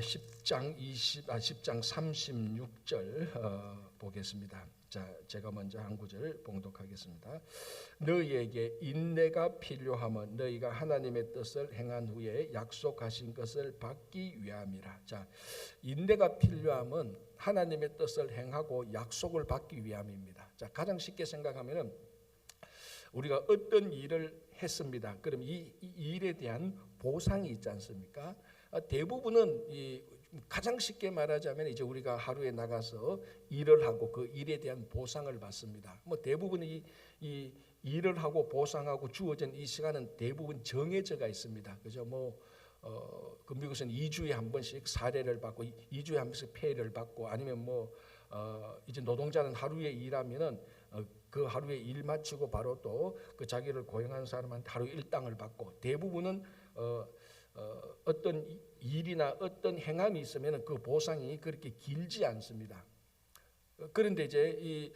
10장 36절 보겠습니다. 자, 제가 먼저 한 구절 봉독하겠습니다. 너희에게 인내가 필요하면 너희가 하나님의 뜻을 행한 후에 약속하신 것을 받기 위함이라. 자, 인내가 필요하면 하나님의 뜻을 행하고 약속을 받기 위함입니다. 자, 가장 쉽게 생각하면은 우리가 어떤 일을 했습니다. 그럼 이 일에 대한 보상이 있지 않습니까? 대부분은 가장 쉽게 말하자면 이제 우리가 하루에 나가서 일을 하고 그 일에 대한 보상을 받습니다. 뭐 대부분 이 일을 하고 보상하고 주어진 이 시간은 대부분 정해져가 있습니다. 그죠? 그 미국에서는 2주에 한 번씩 사례를 받고 2주에 한 번씩 페이를 받고 아니면 이제 노동자는 하루에 일하면은 그 하루에 일 마치고 바로 또 그 자기를 고용한 사람한테 하루 일당을 받고 대부분은 어떤 일이나 어떤 행함이 있으면 그 보상이 그렇게 길지 않습니다. 그런데 이제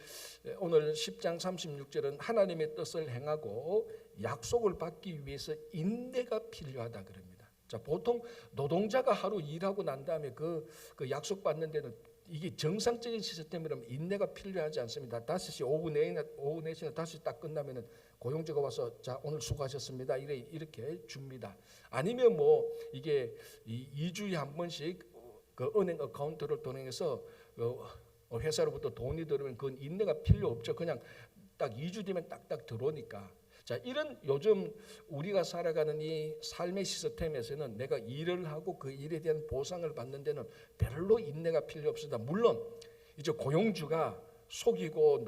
오늘 10장 36절은 하나님의 뜻을 행하고 약속을 받기 위해서 인내가 필요하다 그럽니다. 자, 보통 노동자가 하루 일하고 난 다음에 그 약속 받는 데는 이게 정상적인 시스템이라면 인내가 필요하지 않습니다. 5시 오후 4시나 5시 딱 끝나면은 고용주가 와서 자, 오늘 수고하셨습니다. 이렇게 줍니다. 아니면 이게 2주에 한 번씩 그 은행 어카운트를 통해서 회사로부터 돈이 들어오면 그건 인내가 필요 없죠. 그냥 딱 2주 뒤면 딱딱 들어오니까. 자, 이런 요즘 우리가 살아가는 이 삶의 시스템에서는 내가 일을 하고 그 일에 대한 보상을 받는 데는 별로 인내가 필요 없습니다. 물론 이제 고용주가 속이고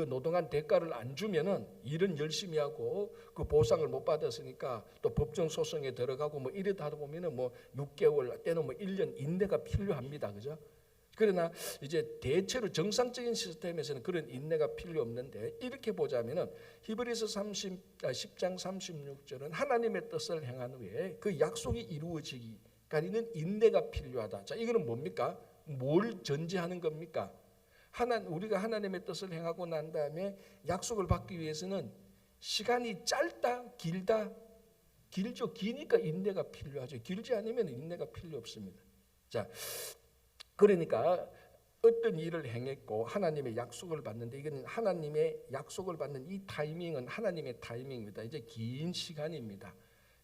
노동한 대가를 안 주면은 일은 열심히 하고 그 보상을 못 받았으니까 또 법정 소송에 들어가고 이러다 보면은 6개월 때는 1년 인내가 필요합니다. 그죠? 그러나 이제 대체로 정상적인 시스템에서는 그런 인내가 필요 없는데 이렇게 보자면은 히브리서 10장 36절은 하나님의 뜻을 행한 후에 그 약속이 이루어지기까지는 인내가 필요하다. 자, 이거는 뭡니까? 뭘 전제하는 겁니까? 우리가 하나님의 뜻을 행하고 난 다음에 약속을 받기 위해서는 시간이 짧다, 길다, 길죠. 기니까 인내가 필요하죠. 길지 않으면 인내가 필요 없습니다. 자, 그러니까 어떤 일을 행했고 하나님의 약속을 받는데 이거는 하나님의 약속을 받는 이 타이밍은 하나님의 타이밍입니다. 이제 긴 시간입니다.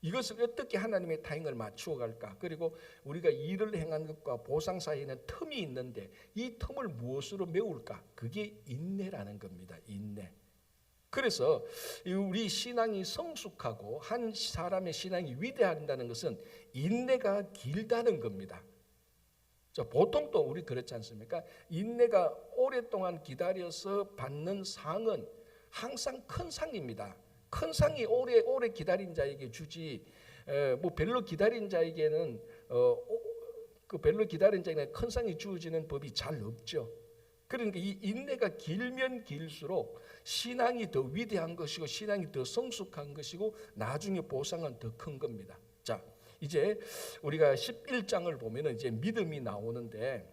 이것을 어떻게 하나님의 타이밍을 맞추어 갈까? 그리고 우리가 일을 행한 것과 보상 사이에는 틈이 있는데 이 틈을 무엇으로 메울까? 그게 인내라는 겁니다. 인내. 그래서 우리 신앙이 성숙하고 한 사람의 신앙이 위대하다는 것은 인내가 길다는 겁니다. 보통 또 우리 그렇지 않습니까? 인내가 오랫동안 기다려서 받는 상은 항상 큰 상입니다. 큰 상이 오래 기다린 자에게 주지 별로 기다린 자에게는 별로 기다린 자에게는 큰 상이 주어지는 법이 잘 없죠. 그러니까 이 인내가 길면 길수록 신앙이 더 위대한 것이고 신앙이 더 성숙한 것이고 나중에 보상은 더 큰 겁니다. 자, 이제 우리가 11장을 보면은 이제 믿음이 나오는데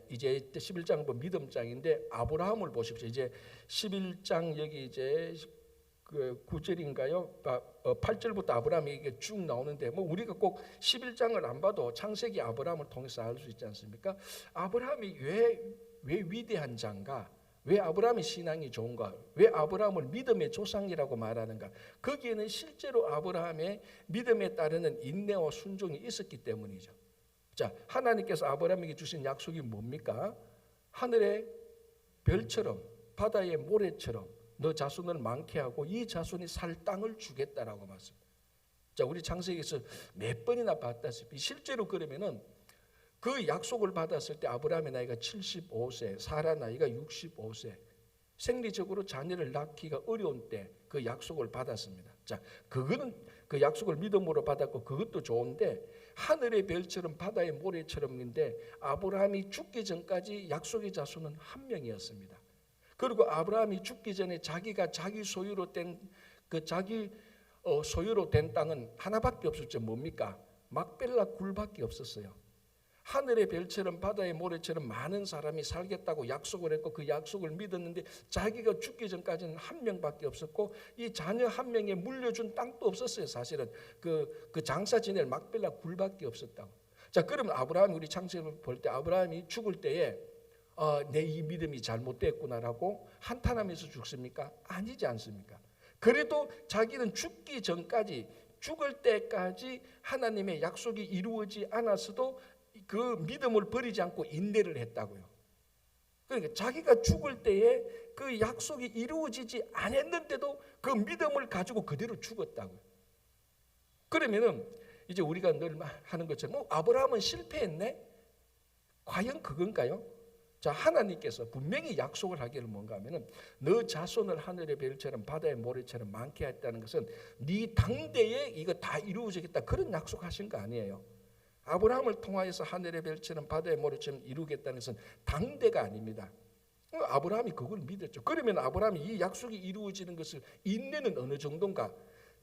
이제 11장은 믿음장인데 아브라함을 보십시오. 이제 11장 여기 이제 그 9절인가요? 8절부터 아브라함이 이게 쭉 나오는데 우리가 꼭 11장을 안 봐도 창세기 아브라함을 통해서 알 수 있지 않습니까? 아브라함이 왜 위대한 자인가? 왜 아브라함의 신앙이 좋은가? 왜 아브라함을 믿음의 조상이라고 말하는가? 거기에는 실제로 아브라함의 믿음에 따르는 인내와 순종이 있었기 때문이죠. 자, 하나님께서 아브라함에게 주신 약속이 뭡니까? 하늘의 별처럼 바다의 모래처럼 너 자손을 많게 하고 이 자손이 살 땅을 주겠다라고 말씀합니다. 자, 우리 창세기에서 몇 번이나 봤다시피 실제로 그러면은 그 약속을 받았을 때 아브라함의 나이가 75세, 사라 나이가 65세, 생리적으로 자녀를 낳기가 어려운 때 그 약속을 받았습니다. 자, 그거는 그 약속을 믿음으로 받았고 그것도 좋은데 하늘의 별처럼 바다의 모래처럼인데 아브라함이 죽기 전까지 약속의 자손은 한 명이었습니다. 그리고 아브라함이 죽기 전에 자기가 자기 소유로 된 땅은 하나밖에 없었죠. 뭡니까? 막벨라 굴밖에 없었어요. 하늘의 별처럼 바다의 모래처럼 많은 사람이 살겠다고 약속을 했고 그 약속을 믿었는데 자기가 죽기 전까지는 한 명밖에 없었고 이 자녀 한 명에 물려준 땅도 없었어요. 사실은 그 장사 지낼 막벨라 굴밖에 없었다고. 자, 그러면 아브라함이 우리 창세기를 볼 때 아브라함이 죽을 때에 내 이 믿음이 잘못됐구나라고 한탄하면서 죽습니까? 아니지 않습니까? 그래도 자기는 죽기 전까지, 죽을 때까지 하나님의 약속이 이루어지지 않았어도 그 믿음을 버리지 않고 인내를 했다고요. 그러니까 자기가 죽을 때에 그 약속이 이루어지지 않았는데도 그 믿음을 가지고 그대로 죽었다고요. 그러면은 이제 우리가 늘 하는 것처럼 아브라함은 실패했네? 과연 그건가요? 자, 하나님께서 분명히 약속을 하기를 뭔가 하면은 너 자손을 하늘의 별처럼 바다의 모래처럼 많게 했다는 것은 네 당대에 이거 다 이루어지겠다, 그런 약속하신 거 아니에요. 아브라함을 통하여서 하늘의 별처럼 바다의 모래처럼 이루겠다는 것은 당대가 아닙니다. 아브라함이 그걸 믿었죠. 그러면 아브라함이 이 약속이 이루어지는 것을 인내는 어느 정도인가?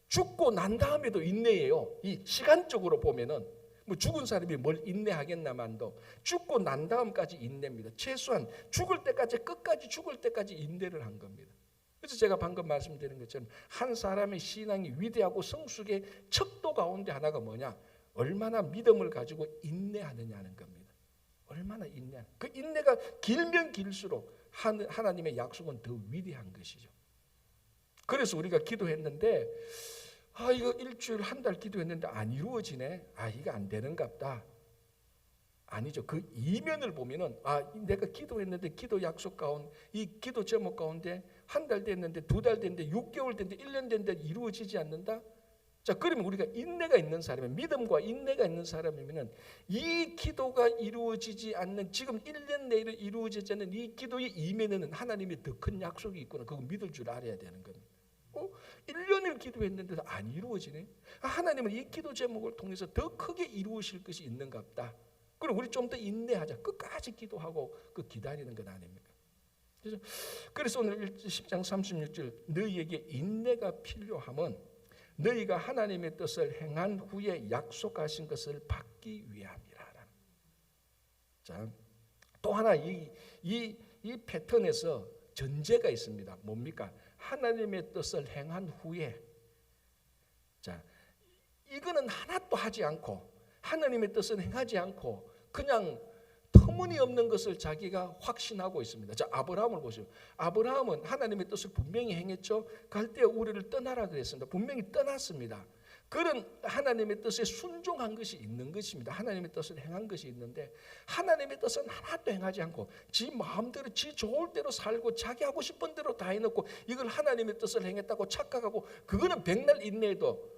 죽고 난 다음에도 인내예요. 이 시간적으로 보면은 뭐 죽은 사람이 뭘 인내하겠나만도 죽고 난 다음까지 인내입니다. 최소한 죽을 때까지, 끝까지 죽을 때까지 인내를 한 겁니다. 그래서 제가 방금 말씀드린 것처럼 한 사람의 신앙이 위대하고 성숙의 척도 가운데 하나가 뭐냐? 얼마나 믿음을 가지고 인내하느냐는 겁니다. 얼마나 인내. 그 인내가 길면 길수록 하나님의 약속은 더 위대한 것이죠. 그래서 우리가 기도했는데 이거 일주일 한 달 기도했는데 안 이루어지네. 이거 안 되는갑다. 아니죠. 그 이면을 보면은 내가 기도했는데 기도 약속 가운데, 이 기도 제목 가운데 한 달 됐는데, 두 달 됐는데, 6개월 됐는데, 1년 됐는데 이루어지지 않는다. 자, 그러면 우리가 인내가 있는 사람이면, 믿음과 인내가 있는 사람이면은 이 기도가 이루어지지 않는, 지금 1년 내로 이루어지지 않는 이 기도의 이면에는 하나님의 더 큰 약속이 있구나. 그거 믿을 줄 알아야 되는 겁니다. 1년을 기도했는데도 안 이루어지네. 하나님은 이 기도 제목을 통해서 더 크게 이루으실 것이 있는갑다. 그럼 우리 좀 더 인내하자. 끝까지 기도하고 그 기다리는 것 아닙니까? 그래서 오늘 10장 36절 너희에게 인내가 필요함은 너희가 하나님의 뜻을 행한 후에 약속하신 것을 받기 위함이라. 자, 또 하나 이 패턴에서 전제가 있습니다. 뭡니까? 하나님의 뜻을 행한 후에, 자, 이거는 하나도 하지 않고 하나님의 뜻을 행하지 않고 그냥 터무니없는 것을 자기가 확신하고 있습니다. 자, 아브라함을 보시오. 아브라함은 하나님의 뜻을 분명히 행했죠. 갈대아 우르를 떠나라 그랬습니다. 분명히 떠났습니다. 그런 하나님의 뜻에 순종한 것이 있는 것입니다. 하나님의 뜻을 행한 것이 있는데 하나님의 뜻은 하나도 행하지 않고 지 마음대로 지 좋을 대로 살고 자기 하고 싶은 대로 다 해놓고 이걸 하나님의 뜻을 행했다고 착각하고, 그거는 백날 인내해도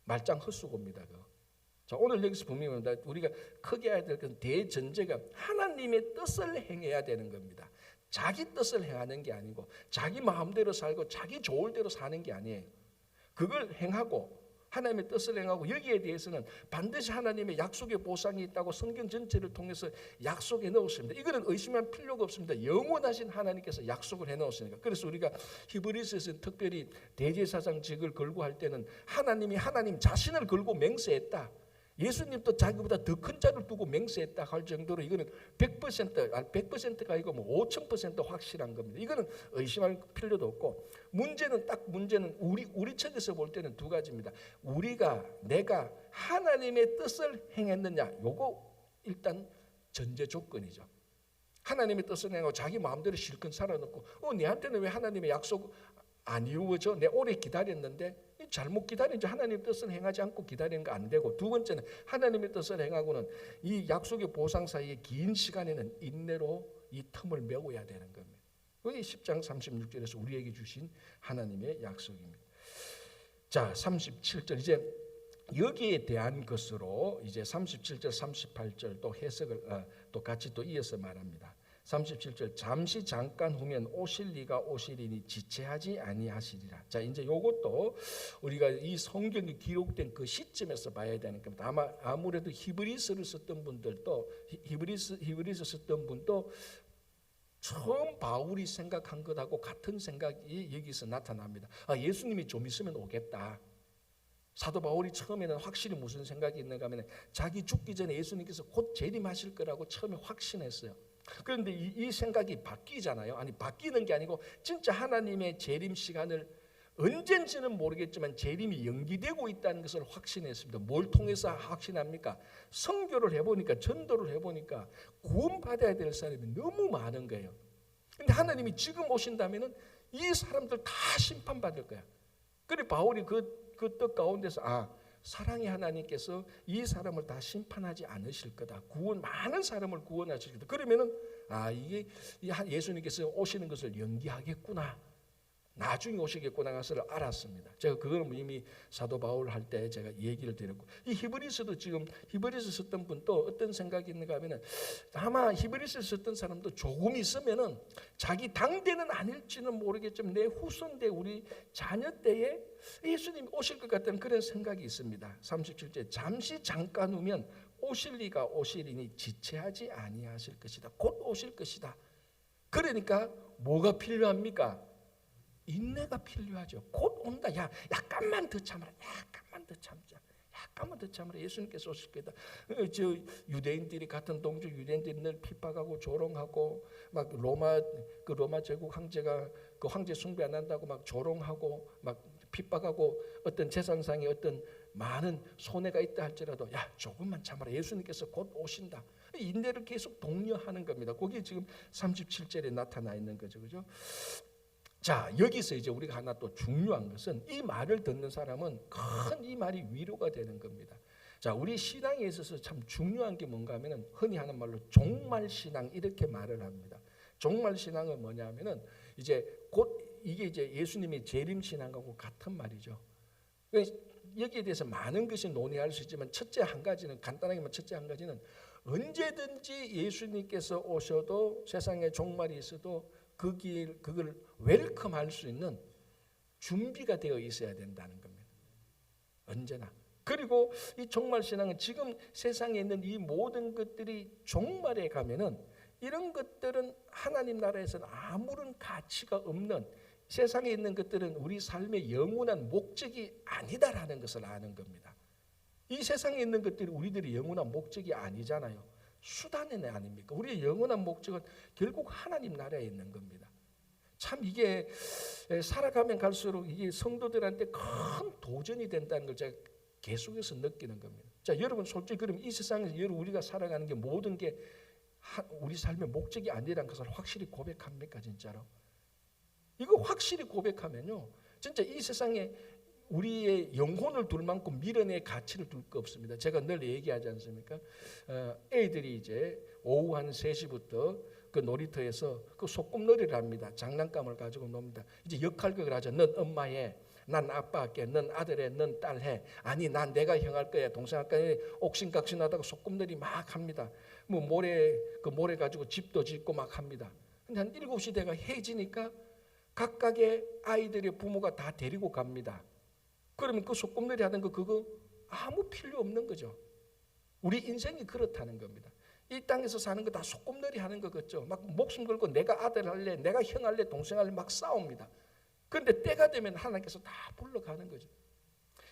말짱 헛수고입니다. 자, 오늘 여기서 분명히 우리가 크게 해야 될 건 대전제가 하나님의 뜻을 행해야 되는 겁니다. 자기 뜻을 행하는 게 아니고 자기 마음대로 살고 자기 좋을 대로 사는 게 아니에요. 그걸 행하고 하나님의 뜻을 행하고, 여기에 대해서는 반드시 하나님의 약속의 보상이 있다고 성경 전체를 통해서 약속해 넣었습니다. 이거는 의심할 필요가 없습니다. 영원하신 하나님께서 약속을 해 넣었으니까. 그래서 우리가 히브리서에서 특별히 대제사장직을 걸고 할 때는 하나님이 하나님 자신을 걸고 맹세했다. 예수님도 자기보다 더 큰 자를 두고 맹세했다 할 정도로 이거는 100%가 아니고 5000% 확실한 겁니다. 이거는 의심할 필요도 없고, 문제는 우리 측에서 볼 때는 두 가지입니다. 내가 하나님의 뜻을 행했느냐, 요거 일단 전제 조건이죠. 하나님의 뜻을 행하고 자기 마음대로 실컷 살아놓고 내한테는 왜 하나님의 약속 안 이루어져? 내 오래 기다렸는데. 잘못 기다리는, 하나님의 뜻을 행하지 않고 기다리는 거 안 되고, 두 번째는 하나님의 뜻을 행하고는 이 약속의 보상 사이에 긴 시간에는 인내로 이 틈을 메워야 되는 겁니다. 그게 10장 36절에서 우리에게 주신 하나님의 약속입니다. 자, 37절 이제 여기에 대한 것으로 이제 37절 38절 또 해석을 또 같이 또 이어서 말합니다. 37절 잠시 잠깐 후면 오실 리가 오시리니 지체하지 아니하시리라. 자, 이제 요것도 우리가 이 성경이 기록된 그 시점에서 봐야 되는 겁니다. 아무래도 히브리서를 썼던 분들도 히브리서 썼던 분도 처음 바울이 생각한 것하고 같은 생각이 여기서 나타납니다. 예수님이 좀 있으면 오겠다. 사도 바울이 처음에는 확실히 무슨 생각이 있는가 하면 자기 죽기 전에 예수님께서 곧 재림하실 거라고 처음에 확신했어요. 그런데 이 생각이 바뀌잖아요. 아니, 바뀌는 게 아니고 진짜 하나님의 재림 시간을 언젠지는 모르겠지만 재림이 연기되고 있다는 것을 확신했습니다. 뭘 통해서 확신합니까? 선교를 해보니까, 전도를 해보니까 구원받아야 될 사람이 너무 많은 거예요. 근데 하나님이 지금 오신다면은 이 사람들 다 심판받을 거야. 그래 바울이 그 뜻 가운데서 사랑의 하나님께서 이 사람을 다 심판하지 않으실 거다. 많은 사람을 구원하실 거다. 그러면은 이게 예수님께서 오시는 것을 연기하겠구나. 나중에 오시겠구나 것을 알았습니다. 제가 그거는 이미 사도 바울 할 때 제가 얘기를 드렸고, 이 히브리서도 지금 히브리서 썼던 분도 어떤 생각이 있는가 하면은 아마 히브리서 썼던 사람도 조금 있으면은 자기 당대는 아닐지는 모르겠지만 내 후손 때 우리 자녀 때에 예수님이 오실 것 같다는 그런 생각이 있습니다. 37절 잠시 잠깐 후면 오실 리가 오시리니 지체하지 아니하실 것이다. 곧 오실 것이다. 그러니까 뭐가 필요합니까? 인내가 필요하죠. 곧 온다. 약간만 더 참아라. 약간만 더 참자. 약간만 더 참아라. 예수님께서 오실 거다. 저 유대인들이 같은 동족 유대인들이 늘 핍박하고 조롱하고 막 로마 제국 황제가 그 황제 숭배 안 한다고 막 조롱하고 막 핍박하고 어떤 재산상에 어떤 많은 손해가 있다 할지라도 조금만 참아라. 예수님께서 곧 오신다. 인내를 계속 독려하는 겁니다. 거기 지금 37절에 나타나 있는 거죠. 그죠? 자, 여기서 이제 우리가 하나 또 중요한 것은 이 말을 듣는 사람은 큰 이 말이 위로가 되는 겁니다. 자, 우리 신앙에 있어서 참 중요한 게 뭔가 하면은 흔히 하는 말로 종말 신앙 이렇게 말을 합니다. 종말 신앙은 뭐냐면은 이제 곧 이게 이제 예수님의 재림 신앙하고 같은 말이죠. 여기에 대해서 많은 것이 논의할 수 있지만 첫째 한 가지는 간단하게만 첫째 한 가지는 언제든지 예수님께서 오셔도 세상에 종말이 있어도 그걸 웰컴할 수 있는 준비가 되어 있어야 된다는 겁니다. 언제나. 그리고 이 종말 신앙은 지금 세상에 있는 이 모든 것들이 종말에 가면은 이런 것들은 하나님 나라에서는 아무런 가치가 없는, 세상에 있는 것들은 우리 삶의 영원한 목적이 아니다라는 것을 아는 겁니다. 이 세상에 있는 것들이 우리들의 영원한 목적이 아니잖아요. 수단이 아닙니까? 우리의 영원한 목적은 결국 하나님 나라에 있는 겁니다. 참 이게 살아가면 갈수록 이게 성도들한테 큰 도전이 된다는 걸 제가 계속해서 느끼는 겁니다. 자, 여러분 솔직히 그러면 이 세상에서 우리가 살아가는 게 모든 게 우리 삶의 목적이 아니라는 것을 확실히 고백합니까, 진짜로? 이거 확실히 고백하면요, 진짜 이 세상에 우리의 영혼을 둘 만큼 미련의 가치를 둘 거 없습니다. 제가 늘 얘기하지 않습니까? 애들이 이제 오후 한 3시부터 그 놀이터에서 그 소꿉놀이를 합니다. 장난감을 가지고 놉니다. 이제 역할극을 하죠. 넌 엄마 해, 난 아빠 할게, 넌 아들 해, 넌 딸 해. 아니 난 내가 형 할 거야, 동생 할 거야. 옥신각신하다가 소꿉놀이 막 합니다. 뭐 모래 가지고 집도 짓고 막 합니다. 근데 한 7시 대가 해지니까 각각의 아이들의 부모가 다 데리고 갑니다. 그러면 그 소꿉놀이 하는 거 그거 아무 필요 없는 거죠. 우리 인생이 그렇다는 겁니다. 이 땅에서 사는 거 다 소꿉놀이 하는 거 같죠. 막 목숨 걸고 내가 아들 할래, 내가 형 할래, 동생 할래 막 싸웁니다. 그런데 때가 되면 하나님께서 다 불러가는 거죠.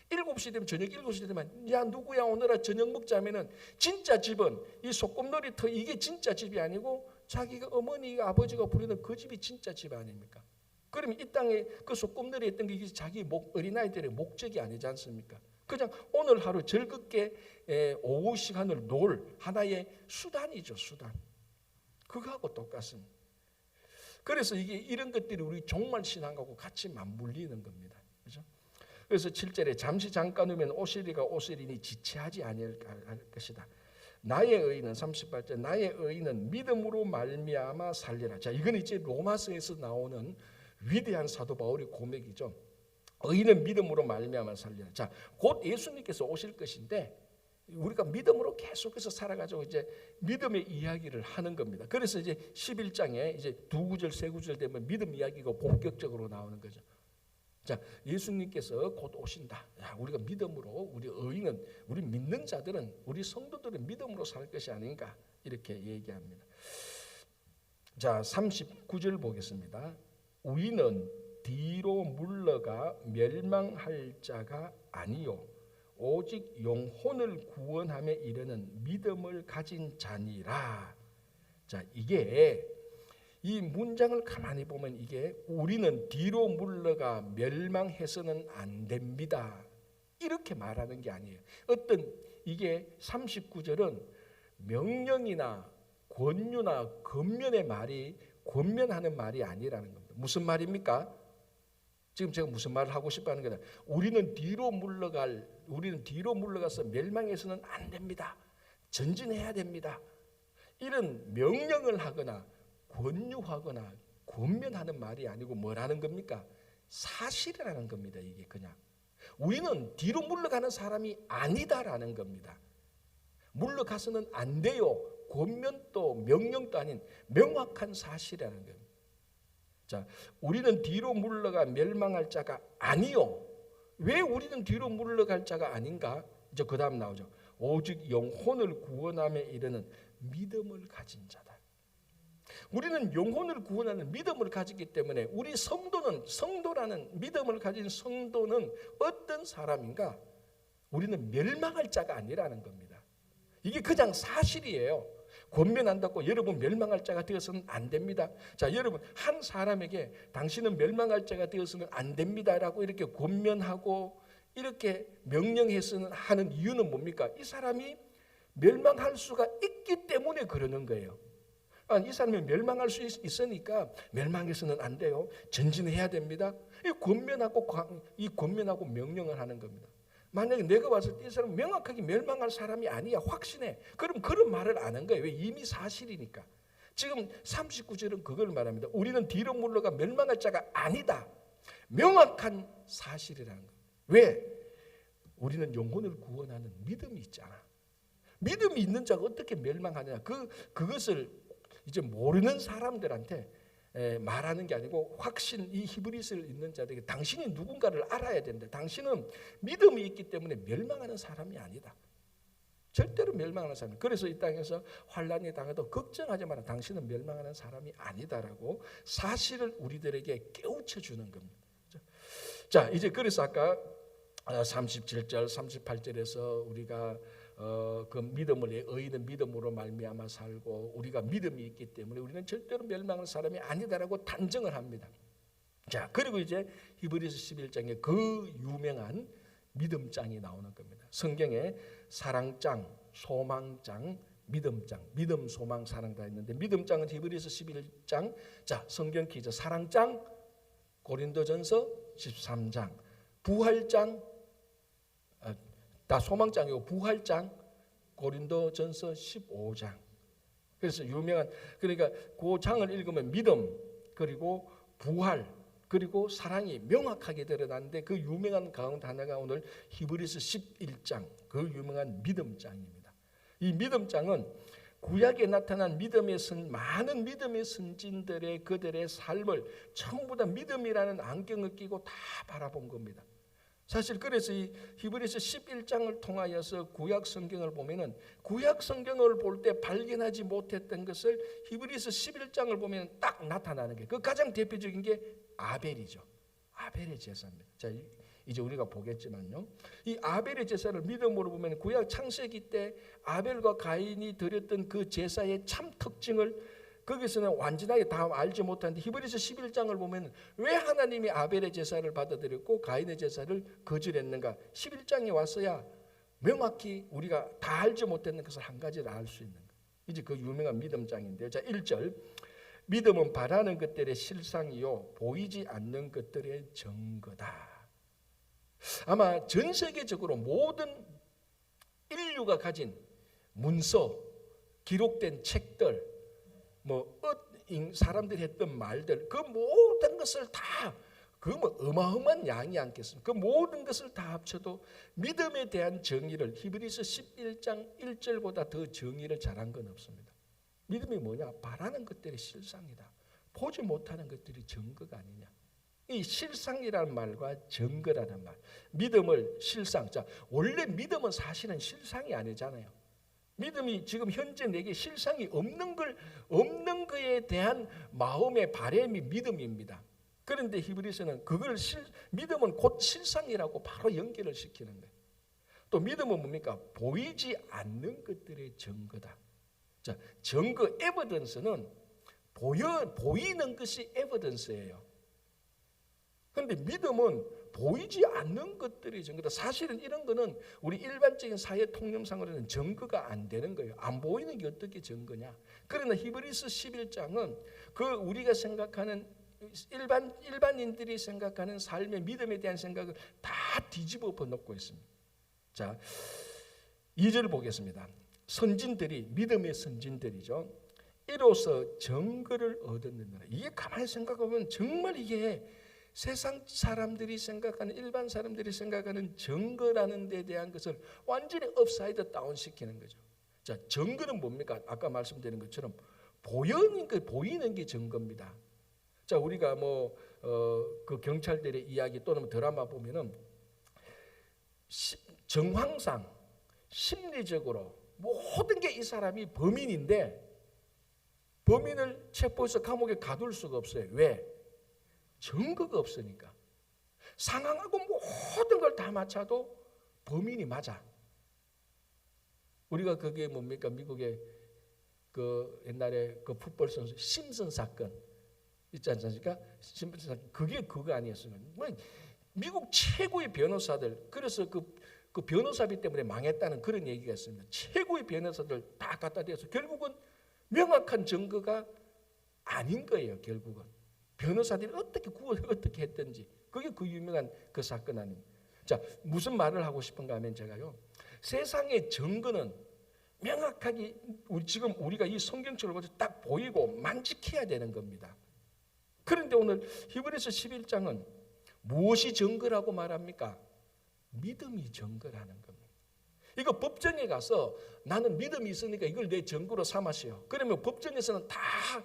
7시 되면 저녁 7시 되면 야 누구야 오늘아 저녁 먹자면은 진짜 집은 이 소꿉놀이터 이게 진짜 집이 아니고 자기가 어머니가 아버지가 부르는 그 집이 진짜 집 아닙니까? 그러면 이 땅에 그 소꿉놀이 했던 게 자기 어린아이들의 목적이 아니지 않습니까? 그냥 오늘 하루 즐겁게 오후 시간을 놀 하나의 수단이죠, 수단. 그거하고 똑같습니다. 그래서 이런 것들이 우리 종말 신앙하고 같이 맞물리는 겁니다. 그렇죠? 그래서 7절에 잠시 잠깐 후면 오시리가 오시리니 지체하지 아니할 것이다. 나의 의인은 38절 나의 의인은 믿음으로 말미암아 살리라. 자, 이건 이제 로마서에서 나오는 위대한 사도 바울의 고백이죠. 의인은 믿음으로 말미암아 살리라. 자, 곧 예수님께서 오실 것인데 우리가 믿음으로 계속해서 살아가지고 이제 믿음의 이야기를 하는 겁니다. 그래서 이제 11장에 이제 2구절, 3구절 되면 믿음 이야기가 본격적으로 나오는 거죠. 자, 예수님께서 곧 오신다. 야, 우리가 믿음으로 우리 의인은 우리 믿는 자들은 우리 성도들은 믿음으로 살 것이 아닌가 이렇게 얘기합니다. 자, 39절 보겠습니다. 우리는 뒤로 물러가 멸망할 자가 아니요 오직 영혼을 구원함에 이르는 믿음을 가진 자니라. 자, 이게 이 문장을 가만히 보면 이게 우리는 뒤로 물러가 멸망해서는 안 됩니다. 이렇게 말하는 게 아니에요. 어떤 이게 39절은 명령이나 권유나 권면의 말이 권면하는 말이 아니라는 겁니다. 무슨 말입니까? 지금 제가 무슨 말을 하고 싶어 하는 거냐? 우리는 뒤로 물러가서 멸망해서는 안 됩니다. 전진해야 됩니다. 이런 명령을 하거나 권유하거나 권면하는 말이 아니고 뭐라는 겁니까? 사실이라는 겁니다. 이게 그냥 우리는 뒤로 물러가는 사람이 아니다라는 겁니다. 물러가서는 안 돼요. 권면도 명령도 아닌 명확한 사실이라는 겁니다. 자, 우리는 뒤로 물러가 멸망할 자가 아니요. 왜 우리는 뒤로 물러갈 자가 아닌가? 이제 그 다음 나오죠. 오직 영혼을 구원함에 이르는 믿음을 가진 자다. 우리는 영혼을 구원하는 믿음을 가지기 때문에 우리 성도라는 믿음을 가진 성도는 어떤 사람인가? 우리는 멸망할 자가 아니라는 겁니다. 이게 그냥 사실이에요. 권면한다고 여러분 멸망할 자가 되어서는 안 됩니다. 자, 여러분 한 사람에게 당신은 멸망할 자가 되어서는 안 됩니다라고 이렇게 권면하고 이렇게 명령해서는 하는 이유는 뭡니까? 이 사람이 멸망할 수가 있기 때문에 그러는 거예요. 이 사람이 멸망할 수 있으니까 멸망해서는 안 돼요. 전진해야 됩니다. 이 권면하고 명령을 하는 겁니다. 만약에 내가 봤을 때 이 사람은 명확하게 멸망할 사람이 아니야. 확신해. 그럼 그런 말을 안 한 거예요. 왜? 이미 사실이니까. 지금 39절은 그걸 말합니다. 우리는 뒤로 물러가 멸망할 자가 아니다. 명확한 사실이라는 거예요. 왜? 우리는 영혼을 구원하는 믿음이 있잖아. 믿음이 있는 자가 어떻게 멸망하느냐. 그것을 이제 모르는 사람들한테 말하는 게 아니고 확신, 이 히브리서를 읽는 자들에게 당신이 누군가를 알아야 된다. 당신은 믿음이 있기 때문에 멸망하는 사람이 아니다. 절대로 멸망하는 사람. 그래서 이 땅에서 환난이 당해도 걱정하지 마라. 당신은 멸망하는 사람이 아니다라고 사실을 우리들에게 깨우쳐 주는 겁니다. 자, 이제 그래서 아까 37절, 38절에서 우리가 그 믿음을 의인은 믿음으로 말미암아 살고 우리가 믿음이 있기 때문에 우리는 절대로 멸망할 사람이 아니다라고 단정을 합니다. 자, 그리고 이제 히브리서 11장에 그 유명한 믿음장이 나오는 겁니다. 성경에 사랑장, 소망장, 믿음장, 믿음, 소망, 사랑 다 있는데 믿음장은 히브리서 11장. 자, 성경 퀴즈. 사랑장 고린도전서 13장, 부활장 다 소망장이고 부활장 고린도전서 15장. 그래서 유명한 그러니까 그 장을 읽으면 믿음 그리고 부활 그리고 사랑이 명확하게 드러나는데 그 유명한 가운데 하나가 오늘 히브리서 11장 그 유명한 믿음장입니다. 이 믿음장은 구약에 나타난 많은 믿음의 선진들의 그들의 삶을 전부 다 믿음이라는 안경을 끼고 다 바라본 겁니다. 사실 그래서 이 히브리서 11장을 통하여서 구약 성경을 보면은 구약 성경을 볼 때 발견하지 못했던 것을 히브리서 11장을 보면 딱 나타나는 게 그 가장 대표적인 게 아벨이죠. 아벨의 제사입니다. 자, 이제 우리가 보겠지만요. 이 아벨의 제사를 믿음으로 보면 구약 창세기 때 아벨과 가인이 드렸던 그 제사의 참 특징을 거기서는 완전하게 다 알지 못하는데 히브리서 11장을 보면 왜 하나님이 아벨의 제사를 받아들였고 가인의 제사를 거절했는가? 11장에 왔어야 명확히 우리가 다 알지 못했는 것을 한 가지를 알 수 있는 거예요. 이제 그 유명한 믿음장인데요. 자, 1절. 믿음은 바라는 것들의 실상이요 보이지 않는 것들의 증거다. 아마 전 세계적으로 모든 인류가 가진 문서, 기록된 책들 사람들이 했던 말들 그 모든 것을 다 어마어마한 양이 않겠습니까? 그 모든 것을 다 합쳐도 믿음에 대한 정의를 히브리서 11장 1절보다 더 정의를 잘한 건 없습니다. 믿음이 뭐냐? 바라는 것들이 실상이다. 보지 못하는 것들이 증거가 아니냐. 이 실상이라는 말과 증거라는 말, 믿음을 실상. 자, 원래 믿음은 사실은 실상이 아니잖아요. 믿음이 지금 현재 내게 실상이 없는 거에 대한 마음의 바람이 믿음입니다. 그런데 히브리서는 믿음은 곧 실상이라고 바로 연결을 시키는 거예요. 또 믿음은 뭡니까? 보이지 않는 것들의 증거다. 자, 증거 에비던스는 보이는 것이 에비던스예요. 그런데 믿음은 보이지 않는 것들이 증거다. 사실은 이런 거는 우리 일반적인 사회 통념상으로는 증거가 안 되는 거예요. 안 보이는 게 어떻게 증거냐. 그러나 히브리서 11장은 그 우리가 생각하는 일반인들이 생각하는 삶의 믿음에 대한 생각을 다 뒤집어 놓고 있습니다. 자, 2절 보겠습니다. 선진들이, 믿음의 선진들이죠. 이로써 증거를 얻었느니라. 이게 가만히 생각해보면 정말 이게 세상 사람들이 생각하는, 일반 사람들이 생각하는 증거라는 데 대한 것을 완전히 업사이드 다운 시키는 거죠. 자, 증거는 뭡니까? 아까 말씀드린 것처럼 보이는 게 증거입니다. 자, 우리가 그 경찰들의 이야기 또는 드라마 보면은 정황상 심리적으로 모든 게 이 사람이 범인인데 범인을 체포해서 감옥에 가둘 수가 없어요. 왜? 증거가 없으니까. 상황하고 모든 걸 다 맞춰도 범인이 맞아. 우리가 그게 뭡니까? 미국의 그 옛날에 그 풋볼 선수 심슨 사건 있지 않습니까? 심슨 사건 그게 그거 아니었으면 미국 최고의 변호사들, 그래서 그 변호사비 때문에 망했다는 그런 얘기가 있습니다. 최고의 변호사들 다 갖다 대서 결국은 명확한 증거가 아닌 거예요. 결국은 변호사들이 어떻게 했든지 그게 그 유명한 그 사건 아닙니까? 자, 무슨 말을 하고 싶은가 하면 제가요, 세상의 증거는 명확하게 지금 우리가 이 성경책을 딱 보이고 만직해야 되는 겁니다. 그런데 오늘 히브리서 11장은 무엇이 증거라고 말합니까? 믿음이 증거라는 겁니다. 이거 법정에 가서 나는 믿음이 있으니까 이걸 내 증거로 삼으시오. 그러면 법정에서는 다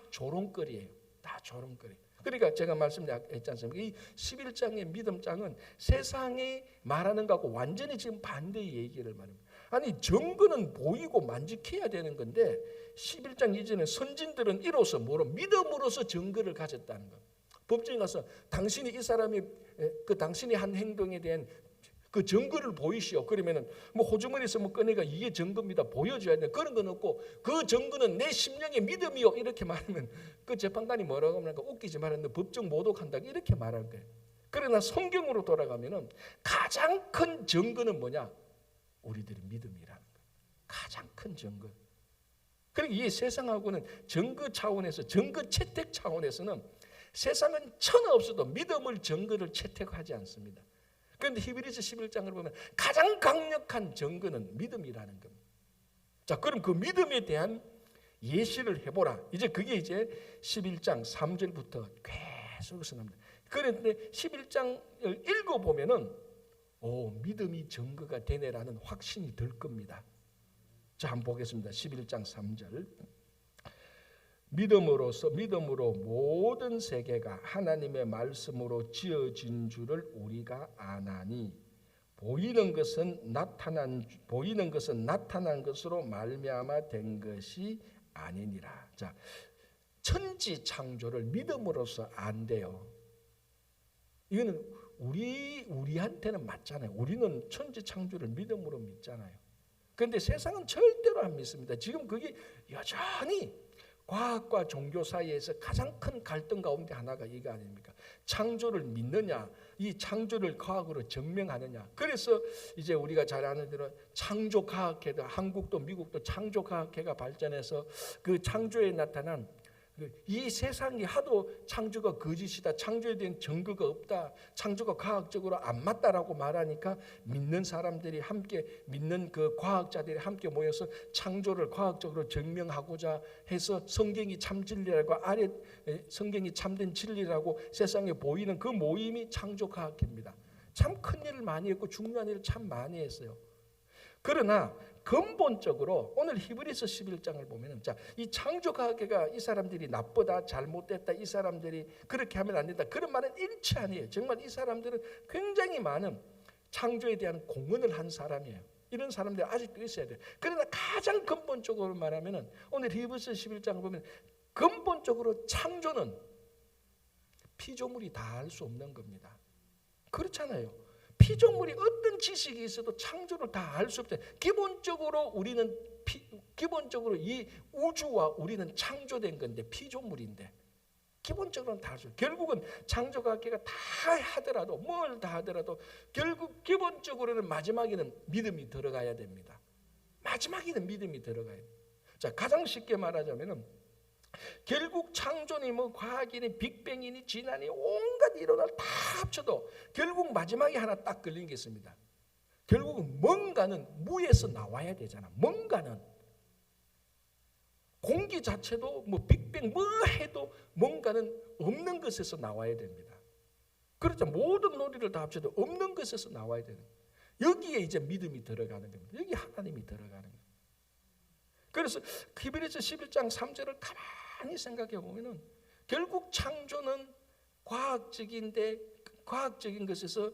조롱거리예요. 다 조롱거리. 그러니까 제가 말씀했지 않습니까? 이 11장의 믿음장은 세상이 말하는 것하고 완전히 지금 반대의 얘기를 말합니다. 아니, 증거는 보이고 만직해야 되는 건데 11장 이전에 선진들은 이로써 믿음으로써 증거를 가졌다는 것. 법정에 가서 당신이 이 사람이 당신이 한 행동에 대한 그 증거를 보이시오. 그러면은 호주머니에서 꺼내가 이게 증거입니다. 보여줘야 돼. 그런 건 없고 그 증거는 내 심령의 믿음이요. 이렇게 말하면 그 재판관이 뭐라고 하니까 웃기지 말았는데 법정 모독한다고 이렇게 말할 거예요. 그러나 성경으로 돌아가면은 가장 큰 증거는 뭐냐? 우리들의 믿음이라는 거예요. 가장 큰 증거. 그러니까 이 세상하고는 증거 차원에서, 증거 채택 차원에서는 세상은 천하 없어도 믿음을 증거를 채택하지 않습니다. 그런데 히브리서 11장을 보면 가장 강력한 증거는 믿음이라는 겁니다. 자, 그럼 그 믿음에 대한 예시를 해보라. 그게 11장 3절부터 계속해서 나옵니다. 그런데 11장을 읽어보면은 믿음이 증거가 되네라는 확신이 들 겁니다. 자, 한번 보겠습니다. 11장 3절. 믿음으로 모든 세계가 하나님의 말씀으로 지어진 줄을 우리가 아나니 보이는 것은 나타난 것으로 말미암아 된 것이 아니니라. 자, 천지 창조를 믿음으로써 안돼요. 이거는 우리한테는 맞잖아요. 우리는 천지 창조를 믿음으로 믿잖아요. 그런데 세상은 절대로 안 믿습니다. 지금 그게 여전히 과학과 종교 사이에서 가장 큰 갈등 가운데 하나가 이거 아닙니까? 창조를 믿느냐, 이 창조를 과학으로 증명하느냐. 그래서 우리가 잘 아는 대로 창조과학회도, 한국도 미국도 창조과학회가 발전해서 그 창조에 나타난 이 세상이 하도 창조가 거짓이다, 창조에 대한 증거가 없다, 창조가 과학적으로 안 맞다라고 말하니까 믿는 사람들이 함께, 믿는 그 과학자들이 함께 모여서 창조를 과학적으로 증명하고자 해서 성경이 참 진리라고, 성경이 참된 진리라고 세상에 보이는 그 모임이 창조과학회입니다. 참 큰 일을 많이 했고 중요한 일을 참 많이 했어요. 그러나 근본적으로 오늘 히브리서 11장을 보면은, 이 창조과학회가 이 사람들이 나쁘다, 잘못됐다, 이 사람들이 그렇게 하면 안 된다, 그런 말은 일치 아니에요. 정말 이 사람들은 굉장히 많은 창조에 대한 공헌을 한 사람이에요. 이런 사람들이 아직도 있어야 돼요. 그러나 가장 근본적으로 말하면은 오늘 히브리서 11장을 보면 근본적으로 창조는 피조물이 다 할 수 없는 겁니다. 그렇잖아요. 피조물이 어떤 지식이 있어도 창조를 다 알 수 없어요. 기본적으로 이 우주와 우리는 창조된 건데 피조물인데 기본적으로는 다 알죠. 결국은 창조과학계가 다 하더라도 뭘 다 하더라도 결국 기본적으로는 마지막에는 믿음이 들어가야 됩니다. 마지막에는 믿음이 들어가야 돼요. 자, 가장 쉽게 말하자면은 결국 창조니 뭐 과학이니 빅뱅이니 진화니 온갖 이론을 다 합쳐도 결국 마지막에 하나 딱 걸린 게 있습니다. 결국은 뭔가는 무에서 나와야 되잖아. 뭔가는 공기 자체도 뭐 빅뱅 뭐 해도 뭔가는 없는 것에서 나와야 됩니다. 그렇죠. 모든 논리를 다 합쳐도 없는 것에서 나와야 되는 거예요. 여기에 이제 믿음이 들어가는 겁니다. 여기 하나님이 들어가는 거예요. 그래서 히브리서 11장 3절을 가만히 생각해 보면은 결국 창조는 과학적인데 과학적인 것에서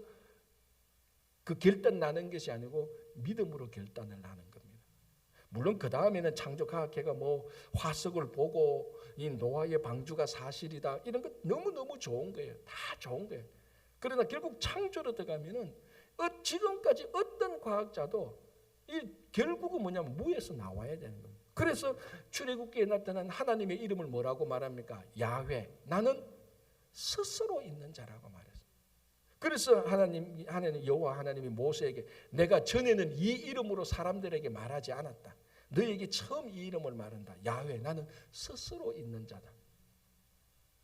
그 결단 나는 것이 아니고 믿음으로 결단을 나는 겁니다. 물론 그 다음에는 창조과학회가 뭐 화석을 보고 이 노아의 방주가 사실이다 이런 것 너무너무 좋은 거예요. 다 좋은 거예요. 그러나 결국 창조로 들어가면은 지금까지 어떤 과학자도 이 결국은 뭐냐면 무에서 나와야 되는 겁니다. 그래서 출애굽기에 나타난 하나님의 이름을 뭐라고 말합니까? 야훼. 나는 스스로 있는 자라고 말했어요. 그래서 하나님 여호와 하나님이 모세에게 내가 전에는 이 이름으로 사람들에게 말하지 않았다. 너에게 처음 이 이름을 말한다. 야훼. 나는 스스로 있는 자다.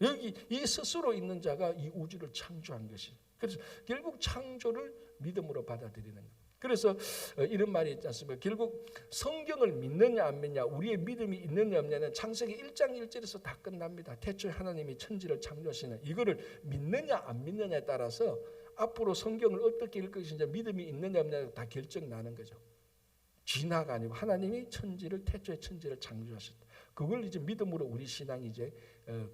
여기 이 스스로 있는 자가 이 우주를 창조한 것이. 그래서 결국 창조를 믿음으로 받아들이는 것. 그래서 이런 말이 있지 않습니까? 결국 성경을 믿느냐 안 믿느냐 우리의 믿음이 있느냐 없느냐는 창세기 1장 1절에서 다 끝납니다. 태초에 하나님이 천지를 창조하시는 이거를 믿느냐 안 믿느냐에 따라서 앞으로 성경을 어떻게 읽을 것인지 믿음이 있느냐 없느냐 다 결정나는 거죠. 진화가 아니고 하나님이 태초에 천지를 창조하셨다. 그걸 이제 믿음으로 우리 신앙이 이제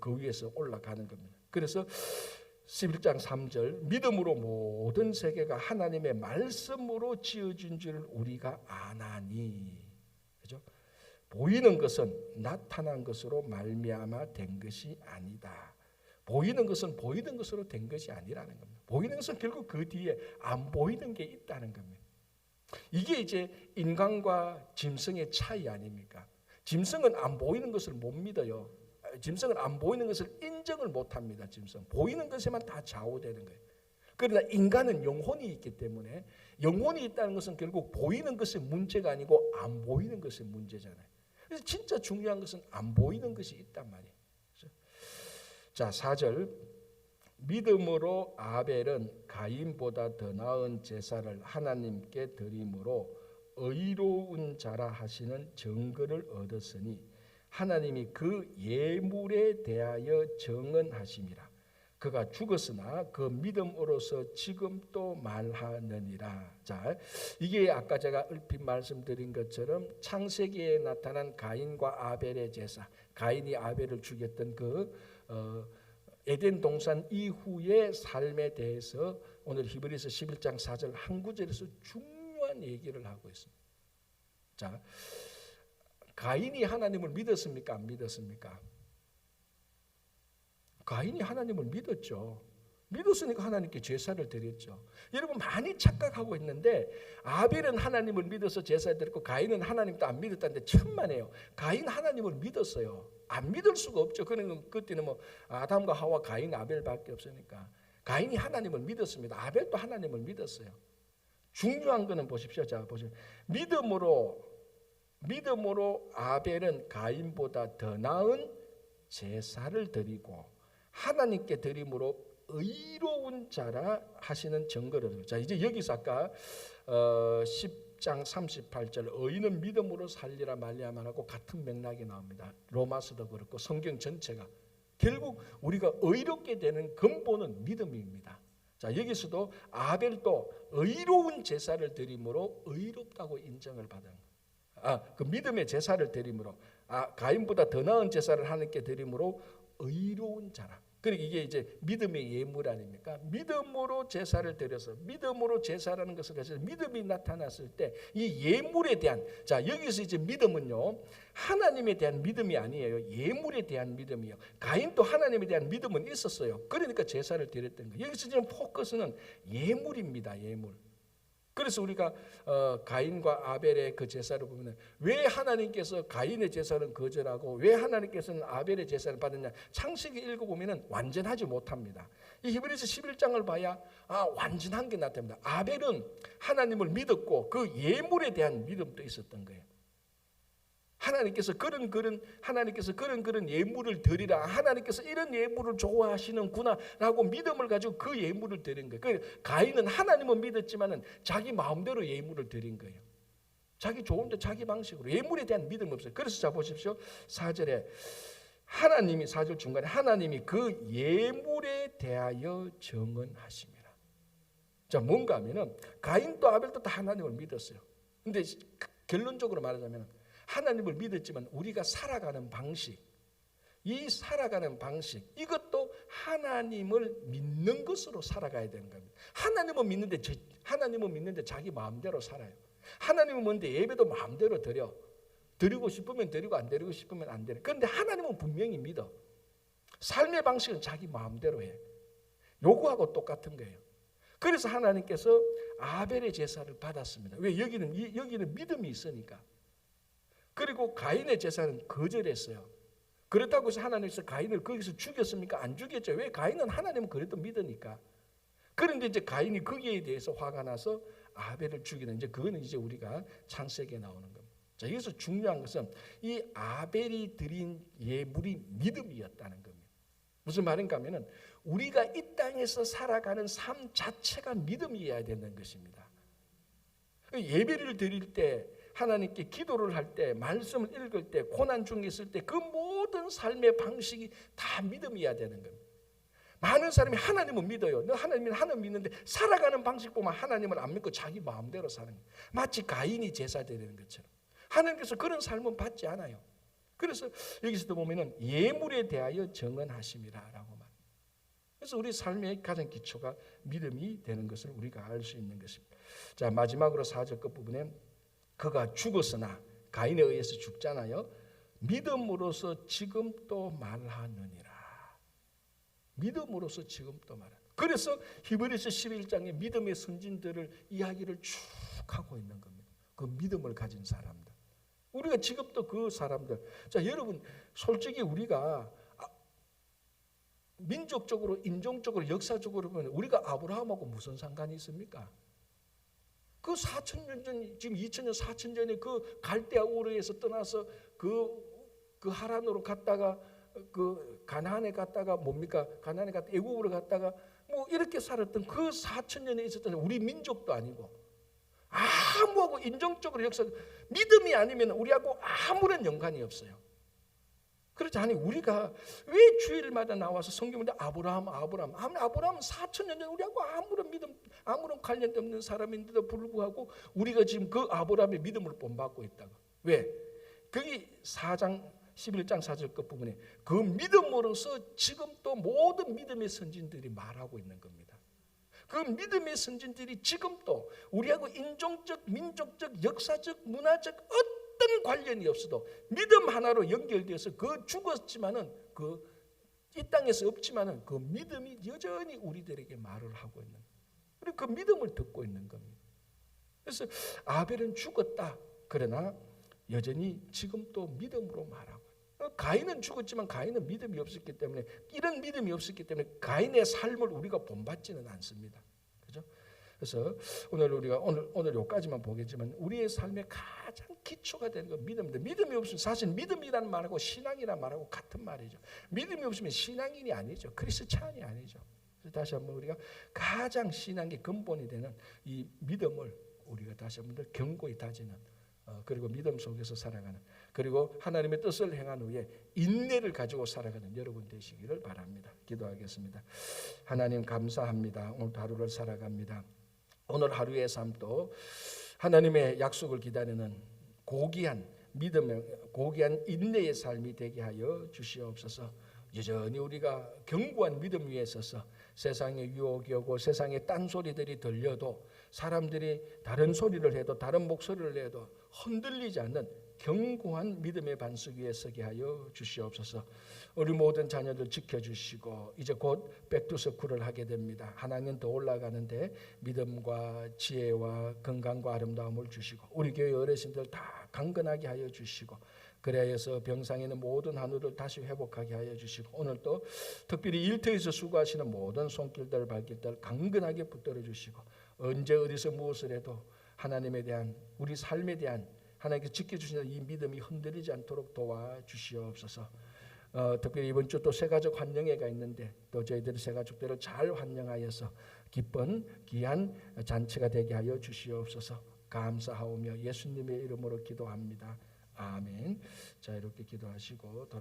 그 위에서 올라가는 겁니다. 그래서 11장 3절 믿음으로 모든 세계가 하나님의 말씀으로 지어진 줄 우리가 아나니. 그죠? 보이는 것은 나타난 것으로 말미암아 된 것이 아니다. 보이는 것은 보이는 것으로 된 것이 아니라는 겁니다. 보이는 것은 결국 그 뒤에 안 보이는 게 있다는 겁니다. 이게 이제 인간과 짐승의 차이 아닙니까? 짐승은 안 보이는 것을 못 믿어요. 짐승은 안 보이는 것을 인정을 못합니다. 짐승 보이는 것에만 다 좌우되는 거예요. 그러나 인간은 영혼이 있기 때문에 영혼이 있다는 것은 결국 보이는 것의 문제가 아니고 안 보이는 것의 문제잖아요. 그래서 진짜 중요한 것은 안 보이는 것이 있단 말이에요. 자, 4절 믿음으로 아벨은 가인보다 더 나은 제사를 하나님께 드림으로 의로운 자라 하시는 증거를 얻었으니 하나님이 그 예물에 대하여 정언하심이라. 그가 죽었으나 그 믿음으로서 지금 또 말하느니라. 자, 이게 아까 제가 얼핏 말씀드린 것처럼 창세기에 나타난 가인과 아벨의 제사, 가인이 아벨을 죽였던 그 에덴 동산 이후의 삶에 대해서 오늘 히브리서 11장 4절 한 구절에서 중요한 얘기를 하고 있습니다. 자, 가인이 하나님을 믿었습니까? 안 믿었습니까? 가인이 하나님을 믿었죠. 믿었으니까 하나님께 제사를 드렸죠. 여러분 많이 착각하고 있는데 아벨은 하나님을 믿어서 제사를 드렸고 가인은 하나님도 안 믿었다는데 천만에요. 가인 하나님을 믿었어요. 안 믿을 수가 없죠. 그때는 뭐 아담과 하와 가인 아벨밖에 없으니까 가인이 하나님을 믿었습니다. 아벨도 하나님을 믿었어요. 중요한 거는 보십시오. 자, 보십시오. 믿음으로 아벨은 가인보다 더 나은 제사를 드리고 하나님께 드림으로 의로운 자라 하시는 증거를. 자, 이제 여기서 아까 10장 38절 의인은 믿음으로 살리라 말리야만 하고 같은 맥락이 나옵니다. 로마서도 그렇고 성경 전체가 결국 우리가 의롭게 되는 근본은 믿음입니다. 자, 여기서도 아벨도 의로운 제사를 드림으로 의롭다고 인정을 받은 그 믿음의 제사를 드림으로 가인보다 더 나은 제사를 하나님께 드림으로 의로운 자라. 그러니까 이게 이제 믿음의 예물 아닙니까? 믿음으로 제사를 드려서 믿음으로 제사라는 것을 해서 믿음이 나타났을 때 이 예물에 대한, 자 여기서 이제 믿음은요 하나님에 대한 믿음이 아니에요. 예물에 대한 믿음이에요. 가인도 하나님에 대한 믿음은 있었어요. 그러니까 제사를 드렸던 거예요. 여기서 지금 포커스는 예물입니다. 예물. 그래서 우리가 가인과 아벨의 그 제사를 보면 왜 하나님께서 가인의 제사는 거절하고 왜 하나님께서는 아벨의 제사를 받았냐, 창세기 읽어보면 완전하지 못합니다. 이 히브리서 11장을 봐야 완전한 게 나타납니다. 아벨은 하나님을 믿었고 그 예물에 대한 믿음도 있었던 거예요. 하나님께서 그런 예물을 드리라, 하나님께서 이런 예물을 좋아하시는구나라고 믿음을 가지고 그 예물을 드린 거예요. 그러니까 가인은 하나님은 믿었지만은 자기 마음대로 예물을 드린 거예요. 자기 좋은데 자기 방식으로. 예물에 대한 믿음이 없어요. 그래서 자 보십시오. 4절에 하나님이, 4절 중간에 하나님이 그 예물에 대하여 정언하심이라. 자 뭔가 하면은 가인도 아벨도 다 하나님을 믿었어요. 근데 결론적으로 말하자면 하나님을 믿었지만 우리가 살아가는 방식, 이 살아가는 방식, 이것도 하나님을 믿는 것으로 살아가야 되는 겁니다. 하나님은 믿는데 자기 마음대로 살아요. 하나님은 뭔데 예배도 마음대로 드리고 싶으면 드리고 안 드리고 싶으면 안 드려. 그런데 하나님은 분명히 믿어. 삶의 방식은 자기 마음대로 해. 요구하고 똑같은 거예요. 그래서 하나님께서 아벨의 제사를 받았습니다. 왜? 여기는 믿음이 있으니까. 그리고 가인의 제사는 거절했어요. 그렇다고 해서 하나님께서 가인을 거기서 죽였습니까? 안 죽였죠. 왜? 가인은 하나님은 그래도 믿으니까. 그런데 이제 가인이 거기에 대해서 화가 나서 아벨을 죽이는, 이제 그거는 이제 우리가 창세기에 나오는 겁니다. 자, 여기서 중요한 것은 이 아벨이 드린 예물이 믿음이었다는 겁니다. 무슨 말인가 하면은 우리가 이 땅에서 살아가는 삶 자체가 믿음이어야 되는 것입니다. 예배를 드릴 때, 하나님께 기도를 할 때, 말씀을 읽을 때, 고난 중에 있을 때 그 모든 삶의 방식이 다 믿음이어야 되는 겁니다. 많은 사람이 하나님을 믿어요. 너 하나님 믿는데 살아가는 방식 보면 하나님을 안 믿고 자기 마음대로 사는 거예요. 마치 가인이 제사 드리는 것처럼. 하나님께서 그런 삶은 받지 않아요. 그래서 여기서도 보면은 예물에 대하여 정언하심이라라고 말합니다. 그래서 우리 삶의 가장 기초가 믿음이 되는 것을 우리가 알 수 있는 것입니다. 자, 마지막으로 4절 끝부분에 그가 죽었으나, 가인에 의해서 죽잖아요. 믿음으로서 지금 또 말하느니라. 믿음으로서 지금 또 말하느니라. 그래서 히브리서 11장에 믿음의 선진들을 이야기를 쭉 하고 있는 겁니다. 그 믿음을 가진 사람들. 우리가 지금도 그 사람들. 자, 여러분 솔직히 우리가 민족적으로, 인종적으로, 역사적으로 보면 우리가 아브라함하고 무슨 상관이 있습니까? 그 4,000년 전, 지금 2,000년, 4,000년 전에 그 갈대아 우르에서 떠나서 그 하란으로 갔다가 그 가나안에 갔다가 뭡니까? 가나안에 갔다 애국으로 갔다가 뭐 이렇게 살았던 그 4,000년에 있었던 우리 민족도 아니고 아무하고 인종적으로 역사, 믿음이 아니면 우리하고 아무런 연관이 없어요. 그렇지 않니? 우리가 왜 주일마다 나와서 성경인데 아브라함은 4,000년 전 우리하고 아무런 믿음, 아무런 관련도 없는 사람인데도 불구하고 우리가 지금 그 아브라함의 믿음을 본받고 있다고. 왜? 거기 11장 4절 끝부분에 그 믿음으로서 지금 또 모든 믿음의 선진들이 말하고 있는 겁니다. 그 믿음의 선진들이 지금 또 우리하고 인종적, 민족적, 역사적, 문화적 어떤 관련이 없어도 믿음 하나로 연결되어서 그 죽었지만은 이 땅에서 없지만은 그 믿음이 여전히 우리들에게 말을 하고 있는, 그리고 그 믿음을 듣고 있는 겁니다. 그래서 아벨은 죽었다. 그러나 여전히 지금 또 믿음으로 말하고. 가인은 죽었지만 가인은 믿음이 없었기 때문에, 이런 믿음이 없었기 때문에 가인의 삶을 우리가 본받지는 않습니다. 그죠? 그래서 오늘 우리가 오늘 여기까지만 보겠지만 우리의 삶의 가장 기초가 되는 건 믿음입니다. 믿음이 없으면 사실 믿음이라는 말하고 신앙이라는 말하고 같은 말이죠. 믿음이 없으면 신앙인이 아니죠. 크리스찬이 아니죠. 그래서 다시 한번 우리가 가장 신앙의 근본이 되는 이 믿음을 우리가 다시 한번 견고히 다지는, 그리고 믿음 속에서 살아가는, 그리고 하나님의 뜻을 행한 후에 인내를 가지고 살아가는 여러분 되시기를 바랍니다. 기도하겠습니다. 하나님 감사합니다. 오늘 하루를 살아갑니다. 오늘 하루의 삶도 하나님의 약속을 기다리는 고귀한 믿음의, 고귀한 인내의 삶이 되게 하여 주시옵소서. 여전히 우리가 견고한 믿음 위에 서서 세상의 유혹이 오고 세상의 딴소리들이 들려도 사람들이 다른 소리를 해도 다른 목소리를 내도 흔들리지 않는 견고한 믿음의 반석 위에 서게 하여 주시옵소서. 우리 모든 자녀들 지켜주시고 이제 곧 백투스쿨을 하게 됩니다. 한 학년 더 올라가는데 믿음과 지혜와 건강과 아름다움을 주시고 우리 교회 어르신들 다 강건하게 하여 주시고 그래서 병상에 있는 모든 한우를 다시 회복하게 하여 주시고 오늘 또 특별히 일터에서 수고하시는 모든 손길들 발길들 강건하게 붙들어 주시고 언제 어디서 무엇을 해도 하나님에 대한 우리 삶에 대한 하나님께서 지켜주시는 이 믿음이 흔들리지 않도록 도와주시옵소서. 특별히 이번 주 또 새가족 환영회가 있는데 또 저희들이 새가족들을 잘 환영하여서 기쁜 귀한 잔치가 되게 하여 주시옵소서. 감사하오며 예수님의 이름으로 기도합니다. 아멘. 자, 이렇게 기도하시고 돌아